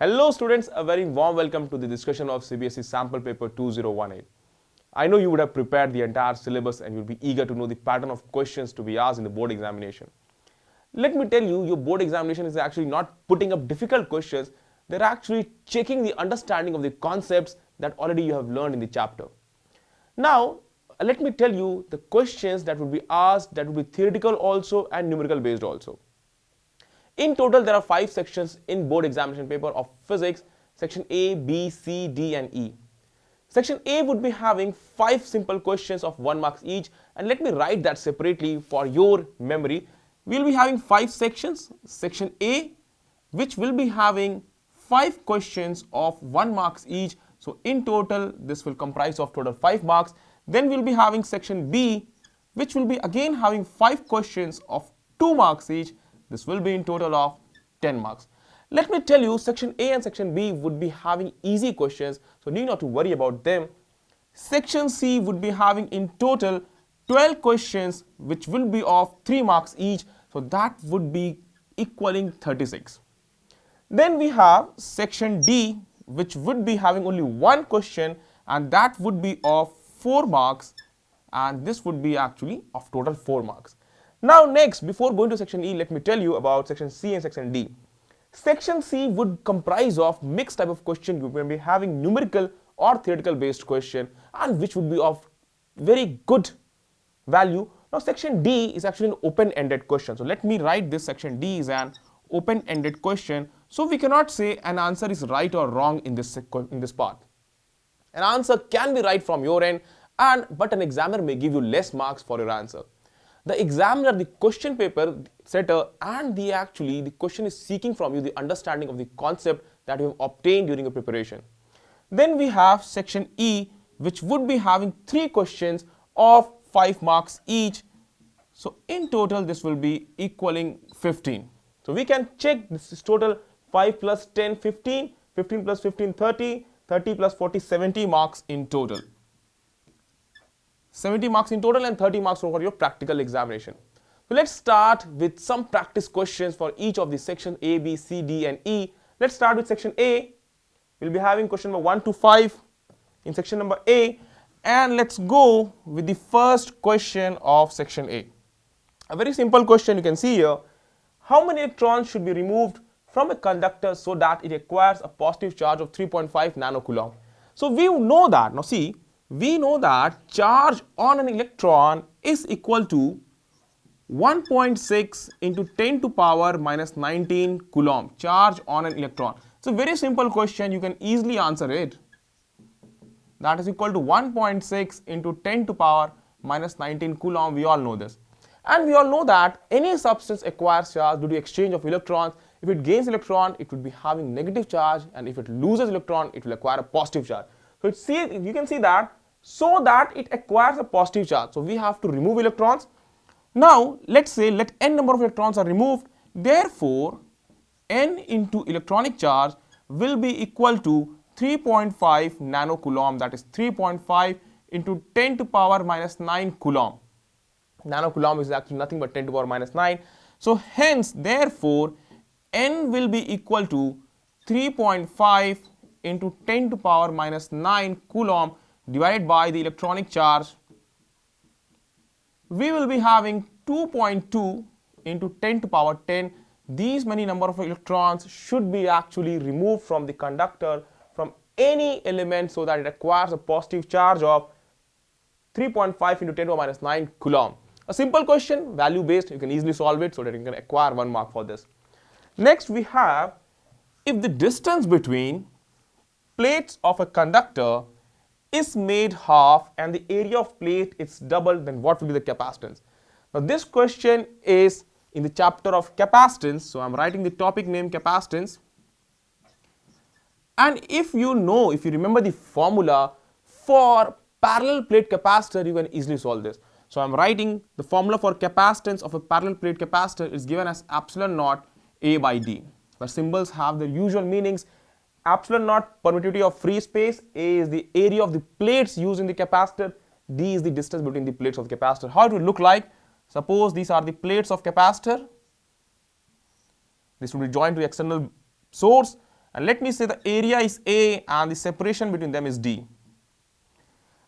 Hello students, a very warm welcome to the discussion of CBSE sample paper 2018. I know you would have prepared the entire syllabus and you'll be eager to know the pattern of questions to be asked in the board examination. Let me tell you, your board examination is actually not putting up difficult questions, they're actually checking the understanding of the concepts that already you have learned in the chapter. Now, let me tell you the questions that will be asked that will be theoretical also and numerical based also. In total, there are 5 sections in board examination paper of physics, section A, B, C, D and E. Section A would be having 5 simple questions of 1 marks each, and let me write that separately for your memory. We will be having 5 sections. Section A, which will be having 5 questions of 1 marks each. So in total, this will comprise of total 5 marks. Then we will be having section B, which will be again having 5 questions of 2 marks each. This will be in total of 10 marks. Let me tell you, section A and section B would be having easy questions, so need not to worry about them. Section C would be having in total 12 questions which will be of 3 marks each, so that would be equaling 36. Then we have section D, which would be having only 1 question and that would be of 4 marks, and this would be actually of total 4 marks. Now next, before going to section E, let me tell you about section C and section D. Section C would comprise of mixed type of question. You can be having numerical or theoretical based question and which would be of very good value. Now section D is actually an open-ended question. So let me write this. Section D is an open-ended question. So we cannot say an answer is right or wrong in this part. An answer can be right from your end, but an examiner may give you less marks for your answer. The examiner, the question paper setter, and the question is seeking from you the understanding of the concept that you have obtained during your preparation. Then we have section E, which would be having 3 questions of 5 marks each. So in total, this will be equaling 15. So we can check this is total 5 plus 10, 15, 15 plus 15, 30, 30 plus 40, 70 marks in total. 70 marks in total and 30 marks for your practical examination. So let's start with some practice questions for each of the sections A, B, C, D and E. Let's start with section A. We'll be having question number 1 to 5 in section number A, and let's go with the first question of section A. A very simple question you can see here. How many electrons should be removed from a conductor so that it acquires a positive charge of 3.5 nanocoulomb? So we know that, now see, we know that charge on an electron is equal to 1.6 into 10 to power minus 19 coulomb, charge on an electron. It's a very simple question, you can easily answer it. That is equal to 1.6 into 10 to power minus 19 coulomb, we all know this. And we all know that any substance acquires charge due to exchange of electrons. If it gains electron, it would be having negative charge, and if it loses electron, it will acquire a positive charge. So you can see that so that it acquires a positive charge, so we have to remove electrons. Now let's say let n number of electrons are removed, therefore n into electronic charge will be equal to 3.5 nanocoulomb, that is 3.5 into 10 to power minus 9 coulomb. Nanocoulomb is actually nothing but 10 to power minus 9. So hence, therefore, n will be equal to 3.5 into 10 to power minus 9 coulomb divided by the electronic charge. We will be having 2.2 into 10 to power 10. These many number of electrons should be actually removed from the conductor from any element so that it acquires a positive charge of 3.5 into 10 to power minus 9 coulomb. A simple question, value based, you can easily solve it so that you can acquire 1 mark for this. Next we have, if the distance between plates of a conductor is made half and the area of plate is double, then what will be the capacitance? Now this question is in the chapter of capacitance, so I'm writing the topic name capacitance. And if you remember the formula for parallel plate capacitor, you can easily solve this. So I'm writing the formula for capacitance of a parallel plate capacitor is given as epsilon naught A by D, where symbols have their usual meanings. Epsilon naught permittivity of free space, A is the area of the plates used in the capacitor, D is the distance between the plates of the capacitor. How it will look like? Suppose these are the plates of capacitor. This will be joined to external source, and let me say the area is A and the separation between them is D.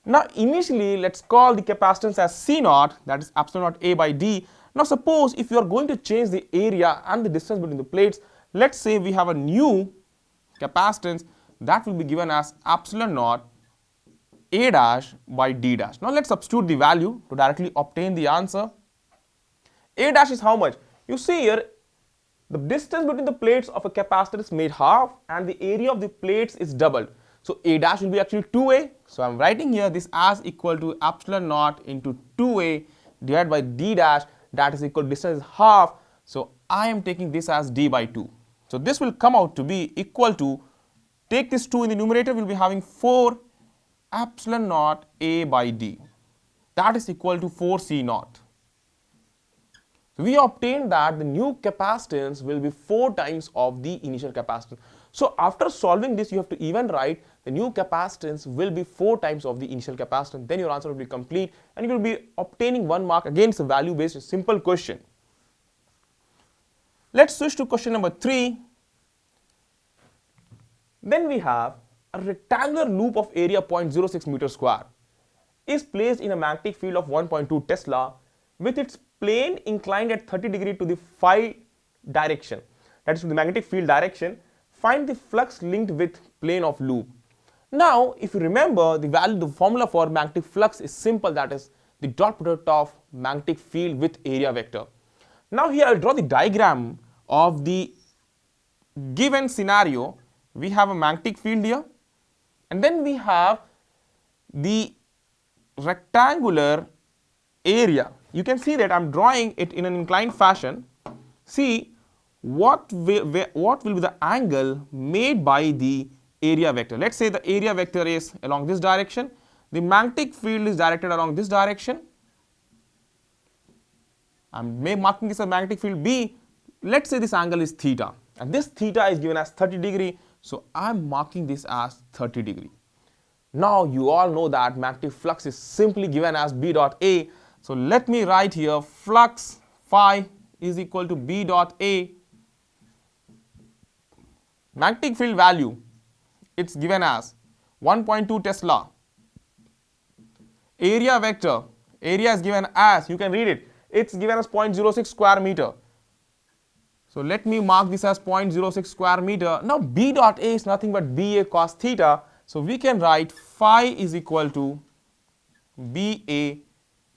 Now initially let's call the capacitance as C naught, that is epsilon naught A by D. Now suppose if you are going to change the area and the distance between the plates, let's say we have a new capacitance that will be given as epsilon naught A dash by D dash. Now let's substitute the value to directly obtain the answer. A dash is how much? You see here, the distance between the plates of a capacitor is made half and the area of the plates is doubled. So A dash will be actually 2A. So I'm writing here this as equal to epsilon naught into 2A divided by D dash, that is equal to distance is half. So I am taking this as D by 2. So this will come out to be equal to, take this 2 in the numerator, we'll be having 4 epsilon naught A by D. That is equal to 4C naught. So we obtained that the new capacitance will be 4 times of the initial capacitance. So after solving this, you have to even write the new capacitance will be 4 times of the initial capacitance. Then your answer will be complete and you will be obtaining 1 mark. Again, it's a value based simple question. Let's switch to question number 3. Then we have a rectangular loop of area 0.06 meter square is placed in a magnetic field of 1.2 Tesla with its plane inclined at 30 degree to the phi direction, that is to the magnetic field direction. Find the flux linked with plane of loop. Now if you remember, the formula for magnetic flux is simple, that is the dot product of magnetic field with area vector. Now here I'll draw the diagram of the given scenario. We have a magnetic field here and then we have the rectangular area. You can see that I'm drawing it in an inclined fashion. See what will be the angle made by the area vector. Let's say the area vector is along this direction, the magnetic field is directed along this direction. I'm marking this as magnetic field B. Let's say this angle is theta and this theta is given as 30 degree. So I'm marking this as 30 degree. Now you all know that magnetic flux is simply given as B dot A. So let me write here flux phi is equal to B dot A. Magnetic field value, it's given as 1.2 Tesla. Area vector, area is given as, you can read it, it's given as 0.06 square meter. So let me mark this as 0.06 square meter. Now B dot A is nothing but BA cos theta. So we can write phi is equal to BA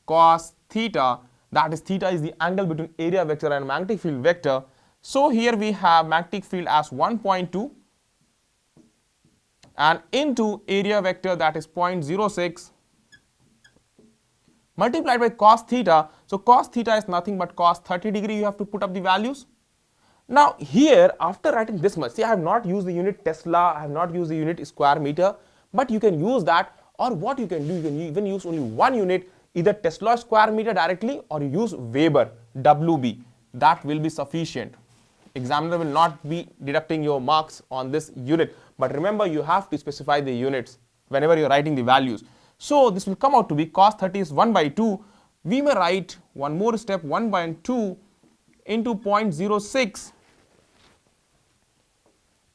cos theta, that is theta is the angle between area vector and magnetic field vector. So here we have magnetic field as 1.2 and into area vector, that is 0.06 multiplied by cos theta. So cos theta is nothing but cos 30 degree. You have to put up the values. Now here after writing this much, see I have not used the unit Tesla, I have not used the unit square meter, but you can use that, or what you can do, you can even use only one unit, either Tesla square meter directly or you use Weber WB. That will be sufficient. Examiner will not be deducting your marks on this unit, but remember you have to specify the units whenever you are writing the values. So this will come out to be cos 30 is 1 by 2. We may write one more step, 1 by 2 into 0.06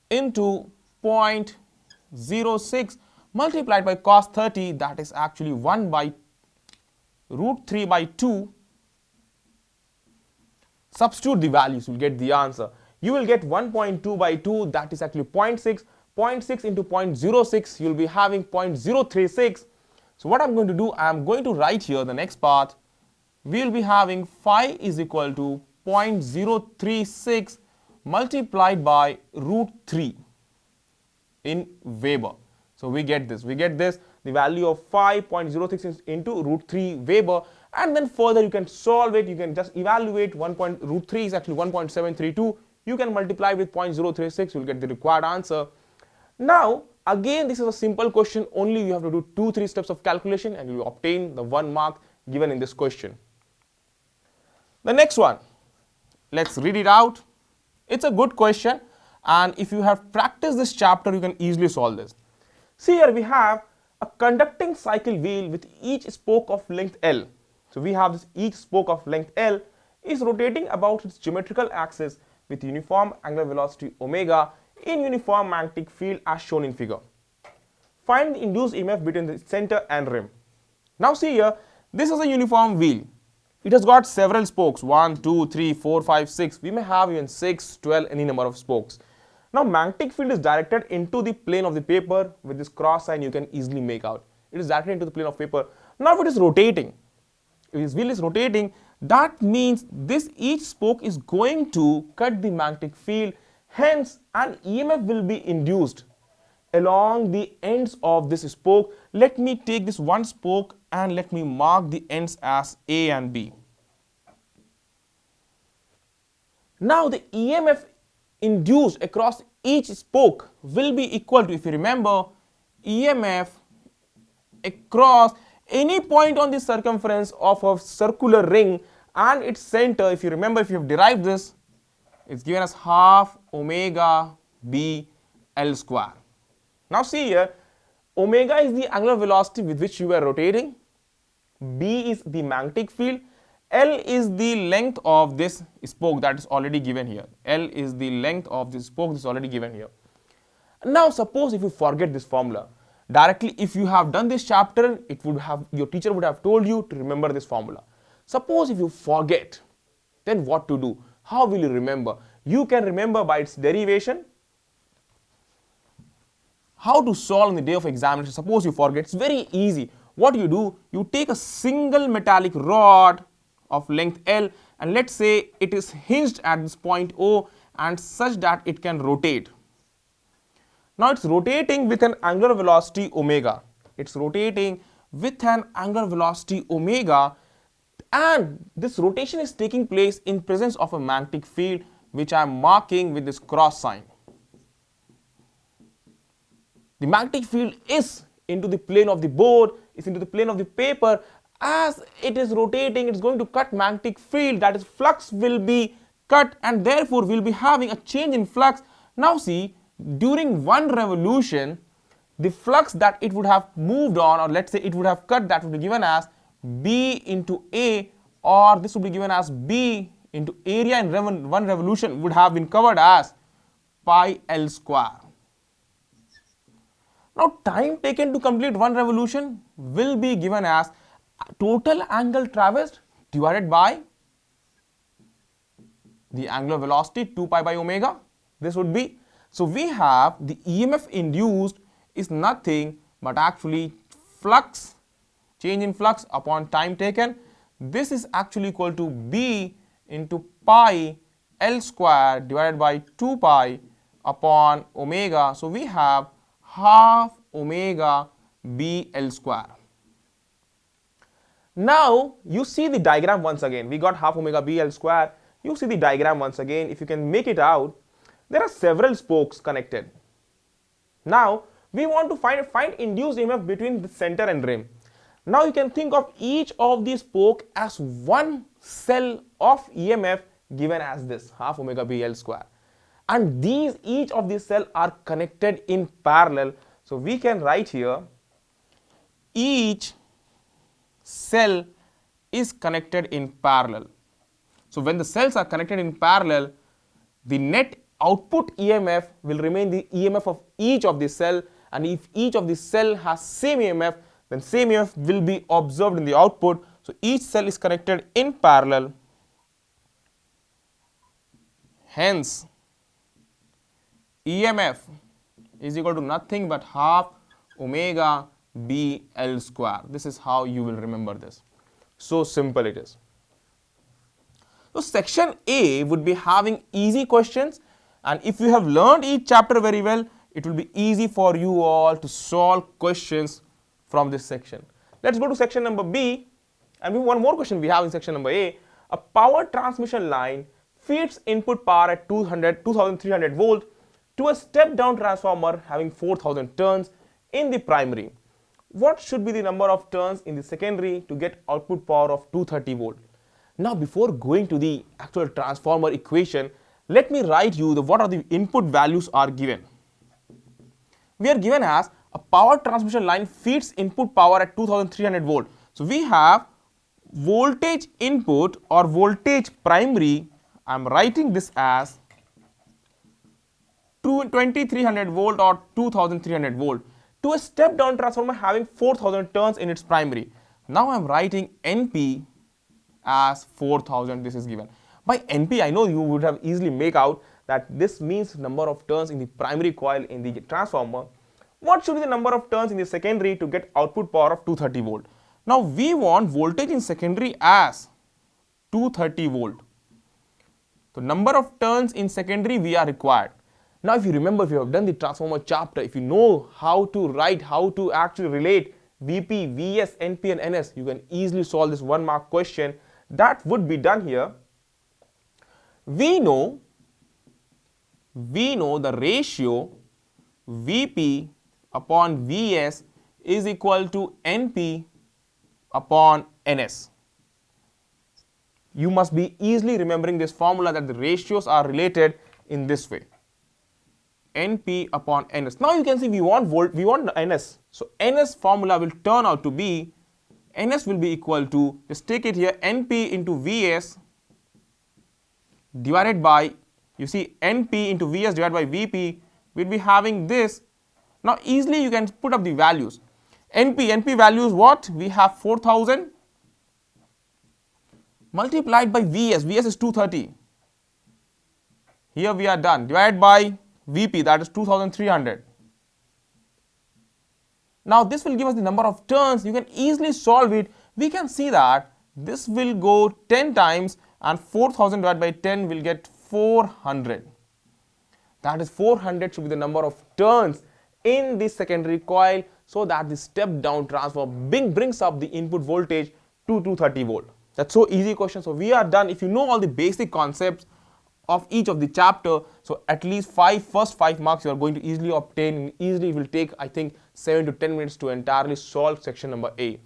into 0.06 multiplied by cos 30, that is actually 1 by root 3 by 2. Substitute the values, you will get the answer. You will get 1.2 by 2, that is actually 0.6. 0.6 into 0.06, you will be having 0.036. So what I'm going to do, I am going to write here the next part. We will be having phi is equal to 0.036 multiplied by root 3 in Weber. So we get this, the value of 5.06 into root 3 Weber, and then further you can solve it, you can just evaluate root 3 is actually 1.732, you can multiply with 0.036, you will get the required answer. Now again this is a simple question, only you have to do 2-3 steps of calculation and you will obtain the 1 mark given in this question. The next one, let's read it out. It's a good question and if you have practiced this chapter you can easily solve this. See here we have a conducting cycle wheel with each spoke of length L. So we have this each spoke of length L is rotating about its geometrical axis with uniform angular velocity omega in uniform magnetic field as shown in figure. Find the induced EMF between the center and rim. Now see here, this is a uniform wheel. It has got several spokes, 1, 2, 3, 4, 5, 6. We may have even 6, 12, any number of spokes. Now magnetic field is directed into the plane of the paper with this cross sign you can easily make out. It is directed into the plane of paper. Now if it is rotating, if this wheel is rotating, that means this each spoke is going to cut the magnetic field, hence an EMF will be induced along the ends of this spoke. Let me take this one spoke and let me mark the ends as A and B. Now the EMF induced across each spoke will be equal to, if you remember, EMF across any point on the circumference of a circular ring and its center. If you remember, if you have derived this, it's given as half omega B L square. Now see here, omega is the angular velocity with which you are rotating, B is the magnetic field, L is the length of this spoke that is already given here. L is the length of this spoke that is already given here. Now suppose if you forget this formula, directly if you have done this chapter, your teacher would have told you to remember this formula. Suppose if you forget, then what to do? How will you remember? You can remember by its derivation. How to solve on the day of examination? Suppose you forget, it's very easy. What you do, you take a single metallic rod of length L and let's say it is hinged at this point O and such that it can rotate. Now it's rotating with an angular velocity omega. It's rotating with an angular velocity omega, and this rotation is taking place in presence of a magnetic field which I am marking with this cross sign. The magnetic field is into the plane of the board, is into the plane of the paper. As it is rotating, it's going to cut magnetic field, that is flux will be cut, and therefore we'll be having a change in flux. Now see, during one revolution, the flux that it would have moved on, or let's say it would have cut, that would be given as B into A, or this would be given as B into area in one revolution would have been covered as pi L square. Now time taken to complete one revolution will be given as total angle traversed divided by the angular velocity 2 pi by omega. This would be, so we have the EMF induced is nothing but actually flux, change in flux upon time taken. This is actually equal to B into pi L square divided by 2 pi upon omega. So we have half omega B L square. Now you see the diagram once again. We got half omega B L square. You see the diagram once again. If you can make it out, there are several spokes connected. Now we want to find induced EMF between the center and rim. Now you can think of each of these spokes as one cell of EMF given as this half omega B L square, and each of these cells are connected in parallel. So we can write here each cell is connected in parallel. So when the cells are connected in parallel, the net output EMF will remain the EMF of each of the cell, and if each of the cell has same EMF, then same EMF will be observed in the output. So each cell is connected in parallel, hence EMF is equal to nothing but half omega B L square. This is how you will remember this. So simple it is. So section A would be having easy questions, and if you have learned each chapter very well, it will be easy for you all to solve questions from this section. Let's go to section number B, and one more question we have in section number A. A power transmission line feeds input power at 2300 volt to a step down transformer having 4000 turns in the primary. What should be the number of turns in the secondary to get output power of 230 volt? Now before going to the actual transformer equation, let me write you what are the input values are given. We are given as a power transmission line feeds input power at 2300 volt. So we have voltage input or voltage primary. I am writing this as 2300 volt or 2300 volt to a step down transformer having 4000 turns in its primary. Now I am writing NP as 4000. This is given. By NP, I know you would have easily make out that this means number of turns in the primary coil in the transformer. What should be the number of turns in the secondary to get output power of 230 volt? Now we want voltage in secondary as 230 volt. So number of turns in secondary we are required. Now if you remember, if you have done the transformer chapter, if you know how to write, how to actually relate VP, VS, NP and NS, you can easily solve this 1 mark question. That would be done here. We know the ratio VP upon VS is equal to NP upon NS. You must be easily remembering this formula that the ratios are related in this way. NP upon NS. Now you can see we want NS. So NS formula will turn out to be, NS will be equal to, just take it here, NP into VS divided by, you see NP into VS divided by VP, we'll be having this. Now easily you can put up the values. NP values what? We have 4000 multiplied by VS. VS is 230. Here we are done. Divided by VP, that is 2300. Now this will give us the number of turns. You can easily solve it. We can see that this will go 10 times and 4000 divided by 10 will get 400. That is 400 should be the number of turns in the secondary coil, so that the step down transformer brings up the input voltage to 230 volt. That's so easy question. So we are done. If you know all the basic concepts of each of the chapter, so at least first 5 marks you are going to easily obtain. Easily it will take, I think, 7 to 10 minutes to entirely solve section number A.